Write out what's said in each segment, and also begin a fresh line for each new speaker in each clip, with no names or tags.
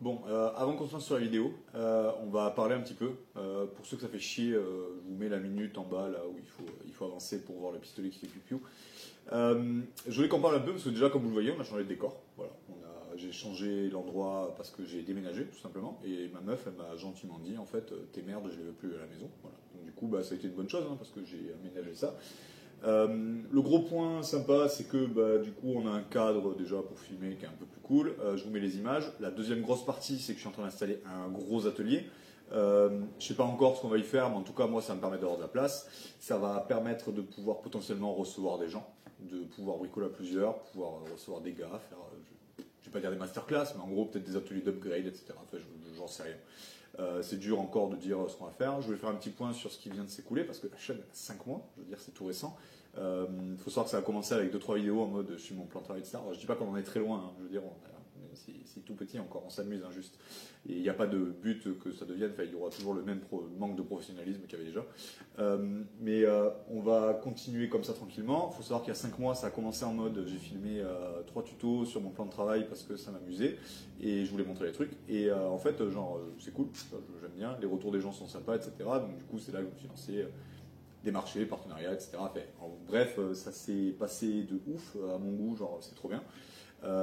Bon, avant qu'on se lance sur la vidéo, on va parler un petit peu. Pour ceux que ça fait chier, je vous mets la minute en bas là où il faut avancer pour voir le pistolet qui fait piou-piou. Je voulais qu'on parle un peu parce que déjà, comme vous le voyez, on a changé de décor. Voilà, j'ai changé l'endroit parce que j'ai déménagé tout simplement. Et ma meuf, elle m'a gentiment dit en fait, tes merdes, je les veux plus à la maison. Voilà. Donc du coup, bah, ça a été une bonne chose hein, parce que j'ai aménagé ça. Le gros point sympa, c'est que bah, du coup, on a un cadre déjà pour filmer qui est un peu plus cool. Je vous mets les images. La deuxième grosse partie, c'est que je suis en train d'installer un gros atelier. Je sais pas encore ce qu'on va y faire, mais en tout cas, moi, ça me permet d'avoir de la place. Ça va permettre de pouvoir potentiellement recevoir des gens, de pouvoir bricoler à plusieurs, pouvoir recevoir des gars, faire, je vais pas dire des masterclass, mais en gros, peut-être des ateliers d'upgrade, etc. Enfin, j'en sais rien. C'est dur encore de dire ce qu'on va faire. Je voulais faire un petit point sur ce qui vient de s'écouler parce que la chaîne a 5 mois, je veux dire c'est tout récent. Faut savoir que ça a commencé avec 2-3 vidéos en mode je suis mon plan de travail, etc. Alors, je dis pas qu'on en est très loin, hein. Je veux dire c'est tout petit encore, on s'amuse hein, juste. Et il n'y a pas de but que ça devienne, enfin, il y aura toujours le même manque de professionnalisme qu'il y avait déjà. Mais on va continuer comme ça tranquillement. Il faut savoir qu'il y a 5 mois, ça a commencé en mode j'ai filmé 3 tutos sur mon plan de travail parce que ça m'amusait et je voulais montrer les trucs. Et en fait, c'est cool, j'aime bien, les retours des gens sont sympas, etc. Donc du coup, c'est là que je me suis lancé des marchés, partenariats, etc. Bref, ça s'est passé de ouf à mon goût, genre c'est trop bien.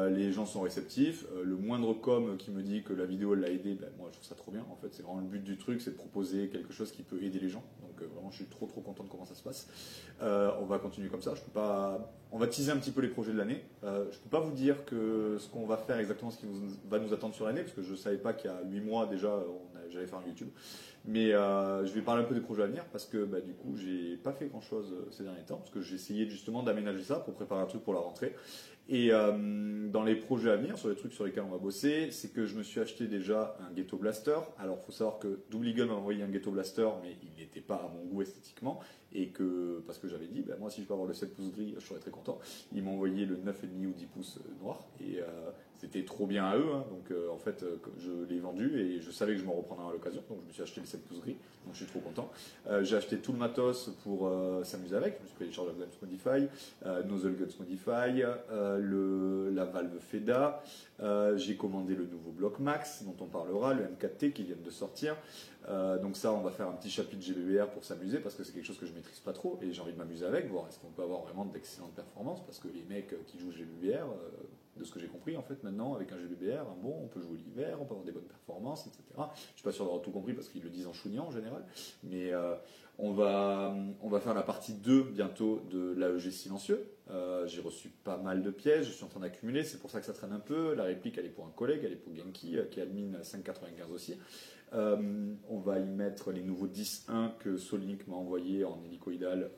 Les gens sont réceptifs. Le moindre com qui me dit que la vidéo l'a aidé, ben, moi je trouve ça trop bien. En fait, c'est vraiment le but du truc, c'est de proposer quelque chose qui peut aider les gens. Donc vraiment, je suis trop content de comment ça se passe. On va continuer comme ça. Je peux pas. On va teaser un petit peu les projets de l'année. Je peux pas vous dire que ce qu'on va faire exactement, ce qui va nous attendre sur l'année, parce que je savais pas qu'il y a 8 mois déjà, j'allais faire un YouTube. Mais je vais parler un peu des projets à venir parce que bah, du coup, j'ai pas fait grand chose ces derniers temps parce que j'ai essayé justement d'aménager ça pour préparer un truc pour la rentrée. Et dans les projets à venir, sur les trucs sur lesquels on va bosser, c'est que je me suis acheté déjà un Ghetto Blaster. Alors, il faut savoir que Double Eagle m'a envoyé un Ghetto Blaster, mais il n'était pas à mon goût esthétiquement. Et que, parce que j'avais dit, bah, moi, si je peux avoir le 7 pouces gris, je serais très content. Ils m'ont envoyé le 9,5 ou 10 pouces noir. Et c'était trop bien à eux. Hein. Donc, en fait, je l'ai vendu et je savais que je m'en reprendrais à l'occasion. Donc, je me suis acheté le 7 pouces gris. Donc, je suis trop content. J'ai acheté tout le matos pour s'amuser avec. Je me suis pris les Charge of Guns Modify, Nozzle Guns Modify, la valve FEDA. J'ai commandé le nouveau bloc Max dont on parlera, le M4T qui vient de sortir. Donc ça, on va faire un petit chapitre GBBR pour s'amuser parce que c'est quelque chose que je maîtrise pas trop et j'ai envie de m'amuser avec, voir est-ce qu'on peut avoir vraiment d'excellentes performances parce que les mecs qui jouent GBBR, de ce que j'ai compris en fait maintenant avec un GBBR, bon, on peut jouer l'hiver, on peut avoir des bonnes performances, etc. Je suis pas sûr d'avoir tout compris parce qu'ils le disent en chouignant en général, mais on va faire la partie 2 bientôt de l'AEG silencieux. J'ai reçu pas mal de pièces, je suis en train d'accumuler, c'est pour ça que ça traîne un peu. La réplique, elle est pour un collègue, elle est pour Genki, qui est admin 5,95 aussi. On va y mettre les nouveaux 10.1 que Solink m'a envoyé en hélicoïdal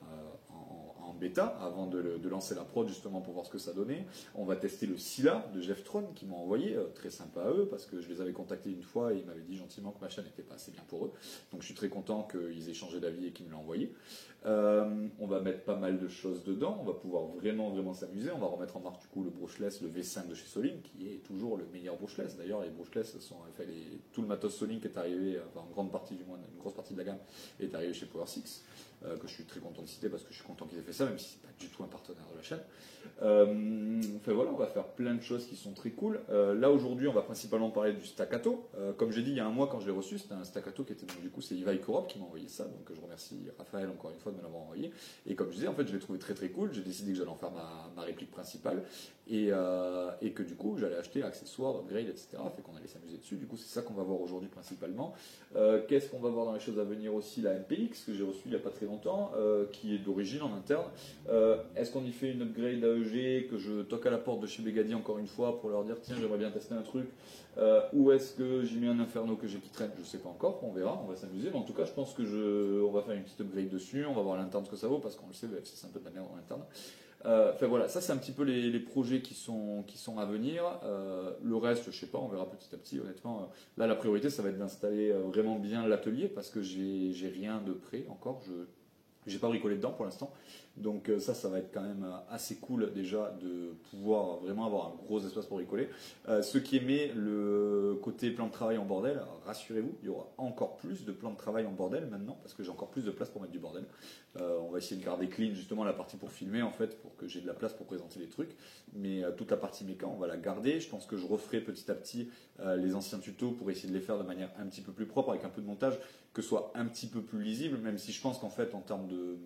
en bêta avant de lancer la prod justement pour voir ce que ça donnait. On va tester le Scylla de Jeftron qui m'ont envoyé, très sympa à eux parce que je les avais contactés une fois et ils m'avaient dit gentiment que ma chaîne n'était pas assez bien pour eux. Donc je suis très content qu'ils aient changé d'avis et qu'ils me l'ont envoyé. On va mettre pas mal de choses dedans, on va pouvoir vraiment s'amuser. On va remettre en marche du coup le brushless, le V5 de chez Solink qui est toujours le meilleur brushless. D'ailleurs les brushless sont tout le matos Solink est arrivé, enfin en grande partie du moins, une grosse partie de la gamme est arrivé chez Power 6. Que je suis très content de citer parce que je suis content qu'ils aient fait ça, même si c'est pas du tout un partenaire de la chaîne. Enfin voilà, on va faire plein de choses qui sont très cool. Là aujourd'hui, on va principalement parler du staccato. Comme j'ai dit il y a un mois quand je l'ai reçu, c'était un staccato qui était donc du coup c'est Ivaï Korop qui m'a envoyé ça, donc je remercie Raphaël encore une fois de me l'avoir envoyé. Et comme je disais, en fait, je l'ai trouvé très cool. J'ai décidé que j'allais en faire ma réplique principale et que du coup j'allais acheter accessoires, upgrade, etc. Fait qu'on allait s'amuser dessus. Du coup, c'est ça qu'on va voir aujourd'hui principalement. Qu'est-ce qu'on va voir dans les choses à venir aussi? La MPX que j'ai reçue il n'y a pas très longtemps, qui est d'origine en interne. Est-ce qu'on y fait une upgrade AEG, que je toque à la porte de chez Begadi encore une fois pour leur dire tiens j'aimerais bien tester un truc, ou est-ce que j'y mets un Inferno que j'ai qui traîne? Je sais pas encore, on verra, on va s'amuser, mais en tout cas je pense que on va faire une petite upgrade dessus, on va voir à l'interne ce que ça vaut parce qu'on le sait, c'est un peu de la merde en interne. Enfin voilà, ça c'est un petit peu les projets qui sont à venir. Le reste, je sais pas, on verra petit à petit. Honnêtement, là la priorité, ça va être d'installer vraiment bien l'atelier parce que j'ai rien de prêt encore. J'ai pas bricolé dedans pour l'instant, Donc ça va être quand même assez cool déjà de pouvoir vraiment avoir un gros espace pour bricoler. Ceux qui aimaient le côté plan de travail en bordel, rassurez-vous, il y aura encore plus de plans de travail en bordel maintenant, parce que j'ai encore plus de place pour mettre du bordel. On va essayer de garder clean justement la partie pour filmer en fait, pour que j'ai de la place pour présenter les trucs. Mais toute la partie méca, on va la garder. Je pense que je referai petit à petit les anciens tutos pour essayer de les faire de manière un petit peu plus propre, avec un peu de montage, que ce soit un petit peu plus lisible, même si je pense qu'en fait en termes de...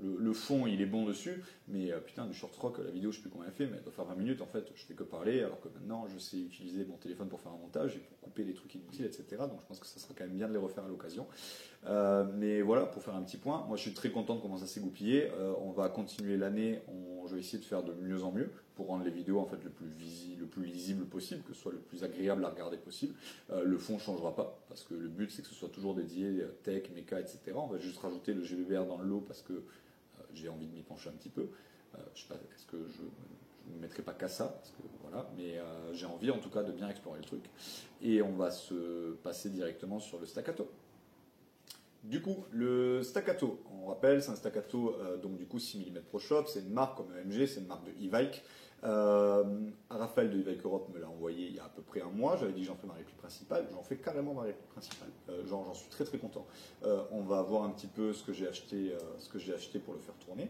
Le fond il est bon dessus, mais putain du short rock, la vidéo je sais plus combien elle fait, mais elle doit faire 20 minutes en fait, je fais que parler, alors que maintenant je sais utiliser mon téléphone pour faire un montage et pour couper les trucs inutiles, etc. Donc je pense que ça sera quand même bien de les refaire à l'occasion. Mais voilà, pour faire un petit point, moi je suis très content de comment ça s'est goupillé. On va continuer l'année, je vais essayer de faire de mieux en mieux pour rendre les vidéos en fait le plus lisible possible, que ce soit le plus agréable à regarder possible. Le fond ne changera pas, parce que le but c'est que ce soit toujours dédié tech, mecha, etc. On va juste rajouter le GBBR dans le lot parce que j'ai envie de m'y pencher un petit peu. Je sais pas, est-ce que je ne mettrai pas qu'à ça, parce que voilà, mais j'ai envie en tout cas de bien explorer le truc. Et on va se passer directement sur le staccato. Du coup, le staccato, on rappelle, c'est un staccato donc du coup 6 mm Pro Shop, c'est une marque comme EMG, c'est une marque de Evike. Raphaël de Evike Europe me l'a envoyé il y a à peu près un mois, j'avais dit que j'en fais ma réplique principale, j'en fais carrément ma réplique principale, j'en suis très très content. On va voir un petit peu ce que j'ai acheté, pour le faire tourner.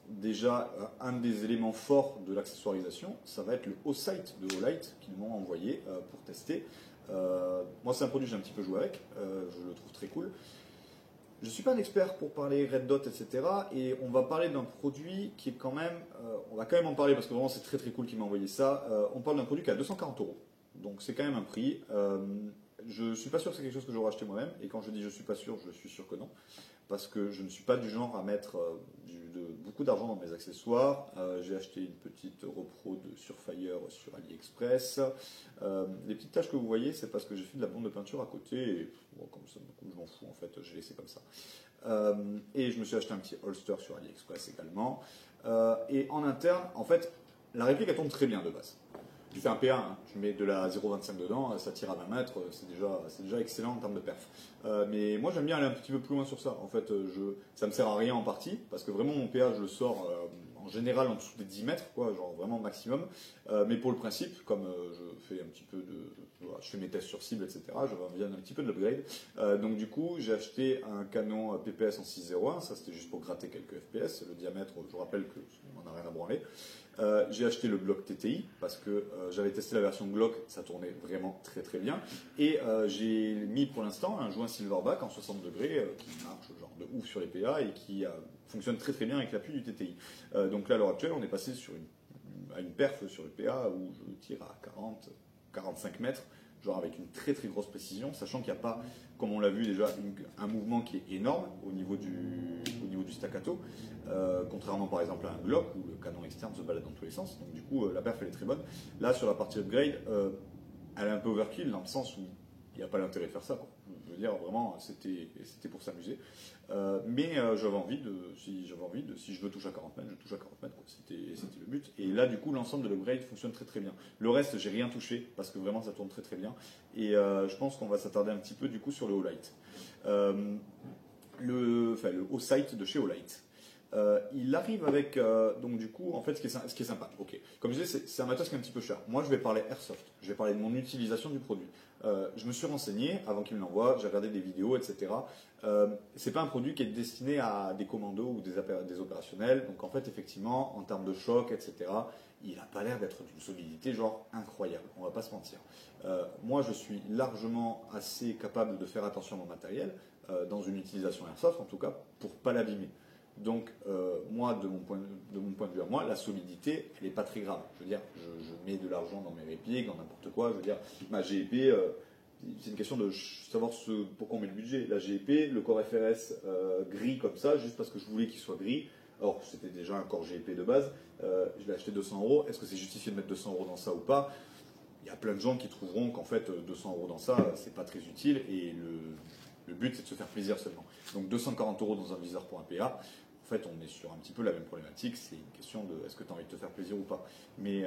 Déjà, un des éléments forts de l'accessoirisation, ça va être le O-Sight de Olight qu'ils m'ont envoyé pour tester. Moi, c'est un produit que j'ai un petit peu joué avec, je le trouve très cool. Je ne suis pas un expert pour parler Red Dot, etc. Et on va parler d'un produit qui est quand même, on va quand même en parler parce que vraiment c'est très très cool qu'il m'a envoyé ça. On parle d'un produit qui est à 240 €. Donc c'est quand même un prix. Je ne suis pas sûr que c'est quelque chose que j'aurais acheté moi-même. Et quand je dis je suis pas sûr, je suis sûr que non. Parce que je ne suis pas du genre à mettre beaucoup d'argent dans mes accessoires. J'ai acheté une petite repro de Surfire sur AliExpress. Les petites taches que vous voyez, c'est parce que j'ai fait de la bande de peinture à côté. Et bon, comme ça, je m'en fous en fait, j'ai laissé comme ça. Et je me suis acheté un petit holster sur AliExpress également. Et en interne, en fait, la réplique elle tombe très bien de base. Je fais un P1, hein. Je mets de la 0,25 dedans, ça tire à 20 mètres, c'est déjà excellent en termes de perf. Mais moi j'aime bien aller un petit peu plus loin sur ça. En fait, ça me sert à rien en partie, parce que vraiment mon PA je le sors en général en dessous des 10 mètres, quoi, genre vraiment maximum. Mais pour le principe, comme je fais un petit peu voilà, je fais mes tests sur cible, etc., je viens un petit peu de l'upgrade. Donc du coup, j'ai acheté un canon PPS en 6.01, ça c'était juste pour gratter quelques FPS. Le diamètre, je vous rappelle que on n'a rien à branler. J'ai acheté le bloc TTI parce que j'avais testé la version Glock, ça tournait vraiment très très bien. Et j'ai mis pour l'instant un joint Silverback en 60 degrés qui marche genre de ouf sur les PA et qui fonctionne très très bien avec l'appui du TTI. Donc là à l'heure actuelle on est passé à une perf sur les PA où je tire à 40-45 mètres, genre avec une très très grosse précision, sachant qu'il n'y a pas, comme on l'a vu déjà, un mouvement qui est énorme au niveau du staccato, contrairement par exemple à un Glock où le canon externe se balade dans tous les sens, donc du coup la perf elle est très bonne. Là sur la partie upgrade, elle est un peu overkill dans le sens où il n'y a pas l'intérêt de faire ça, quoi. Je veux dire vraiment c'était pour s'amuser. Mais j'avais envie si je veux toucher à 40 mètres, je touche à 40 mètres, quoi. C'était le but. Et là, du coup, l'ensemble de l'upgrade fonctionne très très bien. Le reste, j'ai rien touché parce que vraiment ça tourne très très bien. Et je pense qu'on va s'attarder un petit peu du coup sur le Olight. Le O-Sight de chez Olight. Il arrive avec, donc du coup, en fait, ce qui est sympa. Ok. Comme je disais, c'est un matos qui est un petit peu cher. Moi, je vais parler Airsoft. Je vais parler de mon utilisation du produit. Je me suis renseigné avant qu'il me l'envoie. J'ai regardé des vidéos, etc. C'est pas un produit qui est destiné à des commandos ou des opérationnels. Donc en fait, effectivement, en termes de choc, etc., il n'a pas l'air d'être d'une solidité genre incroyable. On va pas se mentir. Moi, je suis largement assez capable de faire attention à mon matériel dans une utilisation Airsoft, en tout cas, pour pas l'abîmer. Donc, moi, de mon point de vue à moi, la solidité, elle n'est pas très grave. Je veux dire, je mets de l'argent dans mes répliques, dans n'importe quoi. Je veux dire, ma GEP, c'est une question de savoir pourquoi on met le budget. La GEP, le corps FRS gris comme ça, juste parce que je voulais qu'il soit gris. Or, c'était déjà un corps GEP de base. Je l'ai acheté 200 €. Est-ce que c'est justifié de mettre 200 € dans ça ou pas? Il y a plein de gens qui trouveront qu'en fait, 200 € dans ça, c'est pas très utile. Et le but, c'est de se faire plaisir seulement. Donc 240 € dans un viseur pour un PA, en fait, on est sur un petit peu la même problématique. C'est une question de est-ce que tu as envie de te faire plaisir ou pas. Mais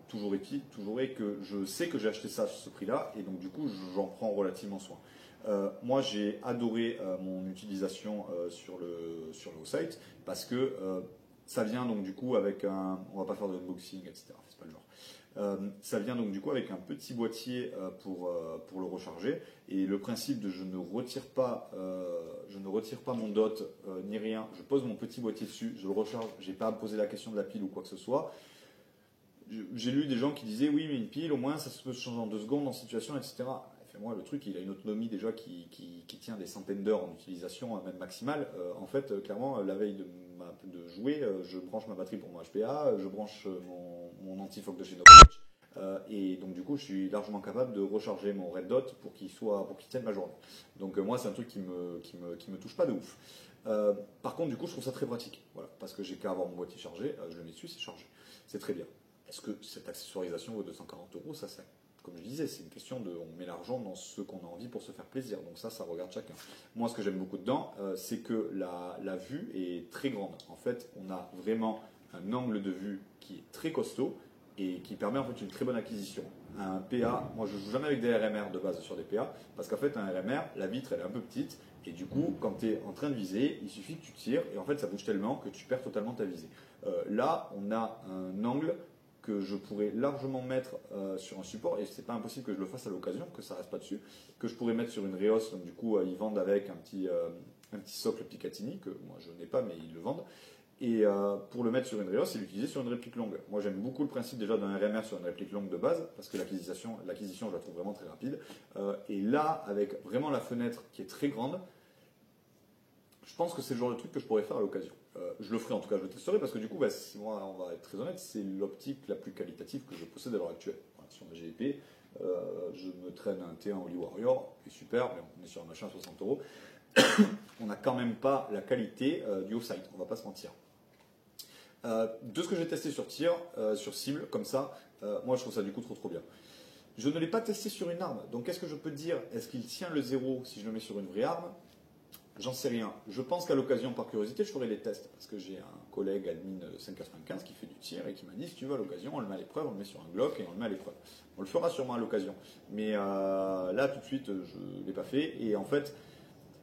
toujours est que je sais que j'ai acheté ça à ce prix-là, et donc du coup, j'en prends relativement soin. Moi, j'ai adoré mon utilisation sur le site parce que ça vient donc du coup avec un. On va pas faire de unboxing, etc. C'est pas le genre. Ça vient donc du coup avec un petit boîtier pour le recharger. Et le principe de je ne retire pas mon dot ni rien. Je pose mon petit boîtier dessus, je le recharge. J'ai pas à me poser la question de la pile ou quoi que ce soit. J'ai lu des gens qui disaient oui, mais une pile, au moins ça se peut se changer en 2 secondes en situation, etc. Moi, le truc, il a une autonomie déjà qui tient des centaines d'heures en utilisation, même maximale. En fait, clairement, la veille de jouer, je branche ma batterie pour mon HPA, je branche mon anti-foc de chez Noctwatch. Et donc, du coup, je suis largement capable de recharger mon Red Dot pour qu'il tienne ma journée. Donc, moi, c'est un truc qui me touche pas de ouf. Par contre, du coup, je trouve ça très pratique. Voilà, parce que j'ai qu'à avoir mon boîtier chargé, je le mets dessus, c'est chargé. C'est très bien. Est-ce que cette accessoirisation vaut 240 €? Ça, comme je disais, c'est une question de. On met l'argent dans ce qu'on a envie pour se faire plaisir. Donc ça regarde chacun. Moi, ce que j'aime beaucoup dedans, c'est que la vue est très grande. En fait, on a vraiment un angle de vue qui est très costaud et qui permet en fait une très bonne acquisition. Un PA, moi je joue jamais avec des RMR de base sur des PA, parce qu'en fait un RMR, la vitre elle est un peu petite, et du coup quand tu es en train de viser, il suffit que tu tires, et en fait ça bouge tellement que tu perds totalement ta visée. Là, on a un angle que je pourrais largement mettre sur un support, et c'est pas impossible que je le fasse à l'occasion, que ça reste pas dessus, que je pourrais mettre sur une Reos, donc du coup ils vendent avec un petit socle Picatinny, que moi je n'ai pas mais ils le vendent, et pour le mettre sur une Reos et l'utiliser sur une réplique longue. Moi j'aime beaucoup le principe déjà d'un RMR sur une réplique longue de base, parce que l'acquisition je la trouve vraiment très rapide, et là avec vraiment la fenêtre qui est très grande, je pense que c'est le genre de truc que je pourrais faire à l'occasion. Je le ferai en tout cas, je le testerai parce que du coup, moi, on va être très honnête, c'est l'optique la plus qualitative que je possède à l'heure actuelle. Voilà, sur ma GP, je me traîne un T1 Holy Warrior, qui est super, mais on est sur un machin à 60 €. On n'a quand même pas la qualité du Osite, on va pas se mentir. De ce que j'ai testé sur tir, sur cible, comme ça, moi je trouve ça du coup trop bien. Je ne l'ai pas testé sur une arme, donc qu'est-ce que je peux dire? Est-ce qu'il tient le 0 si je le mets sur une vraie arme? J'en sais rien. Je pense qu'à l'occasion, par curiosité, je ferai des tests. Parce que j'ai un collègue admin 595 qui fait du tir et qui m'a dit si tu veux à l'occasion, on le met à l'épreuve, on le met sur un Glock et on le met à l'épreuve. On le fera sûrement à l'occasion. Mais là, tout de suite, je ne l'ai pas fait. Et en fait,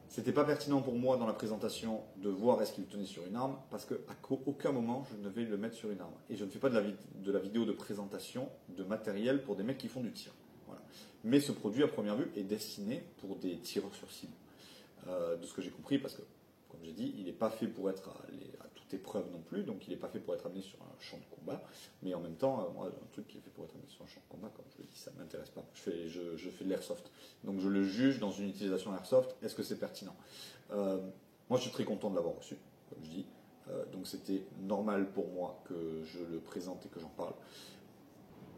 c'était pas pertinent pour moi dans la présentation de voir est-ce qu'il tenait sur une arme. Parce qu'à aucun moment, je ne vais le mettre sur une arme. Et je ne fais pas de la vidéo de présentation de matériel pour des mecs qui font du tir. Voilà. Mais ce produit, à première vue, est destiné pour des tireurs sur cible. De ce que j'ai compris, parce que, comme j'ai dit, il n'est pas fait pour être à toute épreuve non plus, donc il n'est pas fait pour être amené sur un champ de combat, mais en même temps, moi, un truc qui est fait pour être amené sur un champ de combat, comme je le dis, ça ne m'intéresse pas. Je fais de l'airsoft. Donc je le juge dans une utilisation airsoft, est-ce que c'est pertinent? Moi, je suis très content de l'avoir reçu, comme je dis, donc c'était normal pour moi que je le présente et que j'en parle.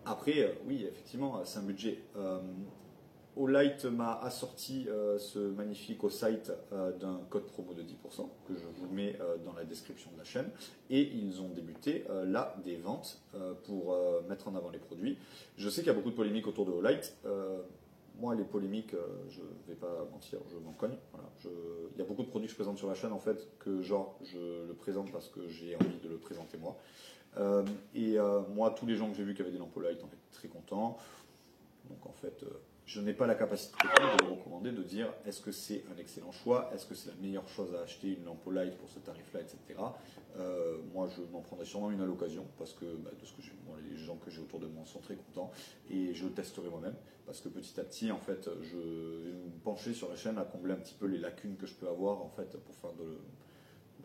Après, oui, effectivement, c'est un budget. Olight m'a assorti ce magnifique Osite d'un code promo de 10% que je vous mets dans la description de la chaîne, et ils ont débuté là des ventes pour mettre en avant les produits. Je sais qu'il y a beaucoup de polémiques autour de Olight. Moi, les polémiques, je ne vais pas mentir, je m'en cogne. Voilà. Il y a beaucoup de produits que je présente sur la chaîne en fait que genre je le présente parce que j'ai envie de le présenter moi. Moi, tous les gens que j'ai vus qui avaient des lampes Olight en fait très contents. Donc en fait, je n'ai pas la capacité de le recommander, de dire est-ce que c'est un excellent choix, est-ce que c'est la meilleure chose à acheter, une lampe Olight pour ce tarif-là, etc. Moi, je m'en prendrai sûrement une à l'occasion parce que de ce que les gens que j'ai autour de moi sont très contents et je testerai moi-même parce que petit à petit, en fait, je vais me pencher sur la chaîne à combler un petit peu les lacunes que je peux avoir en fait pour faire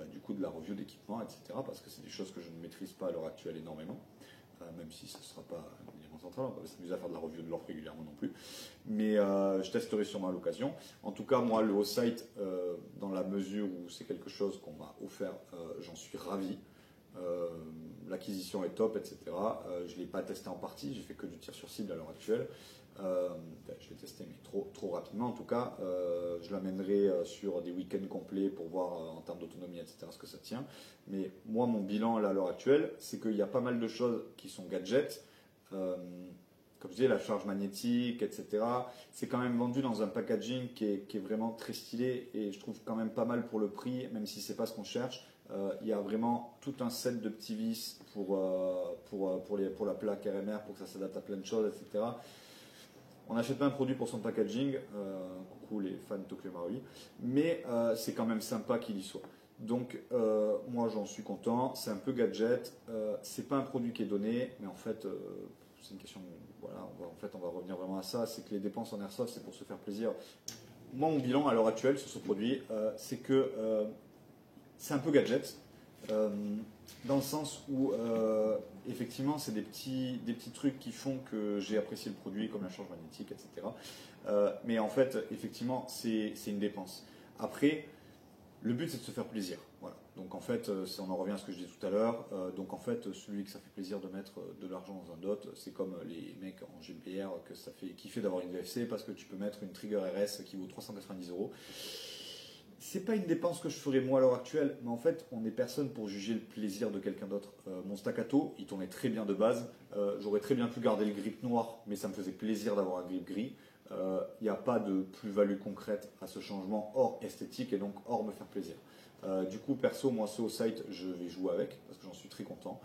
du coup de la review d'équipement, etc. Parce que c'est des choses que je ne maîtrise pas à l'heure actuelle énormément. Même si ce ne sera pas un élément central, on va pas s'amuser à faire de la review de l'or régulièrement non plus. Mais je testerai sûrement à l'occasion. En tout cas, moi, le Osite, dans la mesure où c'est quelque chose qu'on m'a offert, j'en suis ravi. L'acquisition est top, etc. Je ne l'ai pas testé en partie, j'ai fait que du tir sur cible à l'heure actuelle. Je l'ai testé, mais trop rapidement en tout cas. Je l'amènerai sur des week-ends complets pour voir en termes d'autonomie, etc., ce que ça tient. Mais moi, mon bilan là, à l'heure actuelle, c'est qu'il y a pas mal de choses qui sont gadgets. Comme je disais, la charge magnétique, etc. C'est quand même vendu dans un packaging qui est vraiment très stylé et je trouve quand même pas mal pour le prix, même si c'est pas ce qu'on cherche. Il y a vraiment tout un set de petits vis pour la plaque RMR pour que ça s'adapte à plein de choses, etc. On n'achète pas un produit pour son packaging, coucou les fans de Tokyo Marui, mais c'est quand même sympa qu'il y soit. Donc moi j'en suis content, c'est un peu gadget, c'est pas un produit qui est donné, mais en fait c'est une question, voilà, on va revenir vraiment à ça, c'est que les dépenses en airsoft c'est pour se faire plaisir. Moi mon bilan à l'heure actuelle sur ce produit, c'est que c'est un peu gadget, dans le sens où effectivement c'est des petits trucs qui font que j'ai apprécié le produit, comme la charge magnétique, etc. Mais en fait, effectivement, c'est une dépense. Après, le but c'est de se faire plaisir. Voilà. Donc en fait, on en revient à ce que je disais tout à l'heure. Donc en fait, celui que ça fait plaisir de mettre de l'argent dans un dot, c'est comme les mecs en GBR que ça fait kiffer d'avoir une VFC parce que tu peux mettre une Trigger RS qui vaut 390 €. C'est pas une dépense que je ferais moi à l'heure actuelle, mais en fait, on n'est personne pour juger le plaisir de quelqu'un d'autre. Mon staccato, il tournait très bien de base. J'aurais très bien pu garder le grip noir, mais ça me faisait plaisir d'avoir un grip gris. Il n'y a pas de plus-value concrète à ce changement hors esthétique et donc hors me faire plaisir. Du coup, perso, moi, ce site, je vais jouer avec parce que j'en suis très content.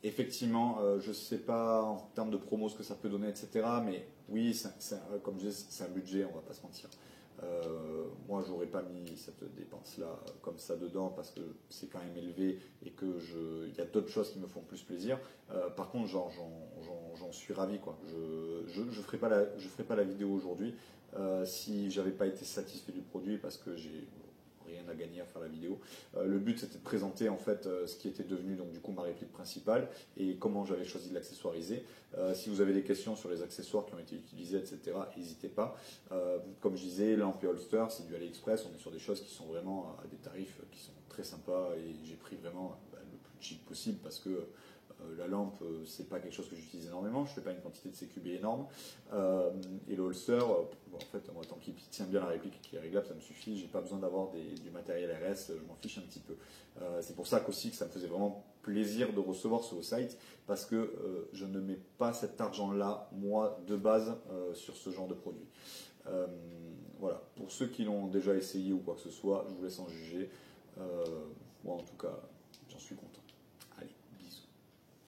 Effectivement, je ne sais pas en termes de promo ce que ça peut donner, etc. Mais oui, comme je dis, c'est un budget, on va pas se mentir. Moi, j'aurais pas mis cette dépense-là comme ça dedans parce que c'est quand même élevé et que il y a d'autres choses qui me font plus plaisir. Par contre, j'en suis ravi, quoi. Je ferai pas la vidéo aujourd'hui si j'avais pas été satisfait du produit parce que j'ai rien à gagner à faire la vidéo. Le but c'était de présenter en fait ce qui était devenu donc du coup ma réplique principale et comment j'avais choisi de l'accessoiriser. Si vous avez des questions sur les accessoires qui ont été utilisés, etc., n'hésitez pas. Comme je disais, lampe et holster, c'est du AliExpress, on est sur des choses qui sont vraiment à des tarifs qui sont très sympas et j'ai pris vraiment le plus cheap possible parce que la lampe, c'est pas quelque chose que j'utilise énormément, je fais pas une quantité de CQB énorme. Et le holster, en fait, moi, tant qu'il tient bien la réplique et qu'il est réglable, ça me suffit. J'ai pas besoin d'avoir du matériel RS, je m'en fiche un petit peu. C'est pour ça qu'aussi que ça me faisait vraiment plaisir de recevoir ce site parce que je ne mets pas cet argent-là, moi, de base, sur ce genre de produit. Voilà. Pour ceux qui l'ont déjà essayé ou quoi que ce soit, je vous laisse en juger. Moi, en tout cas.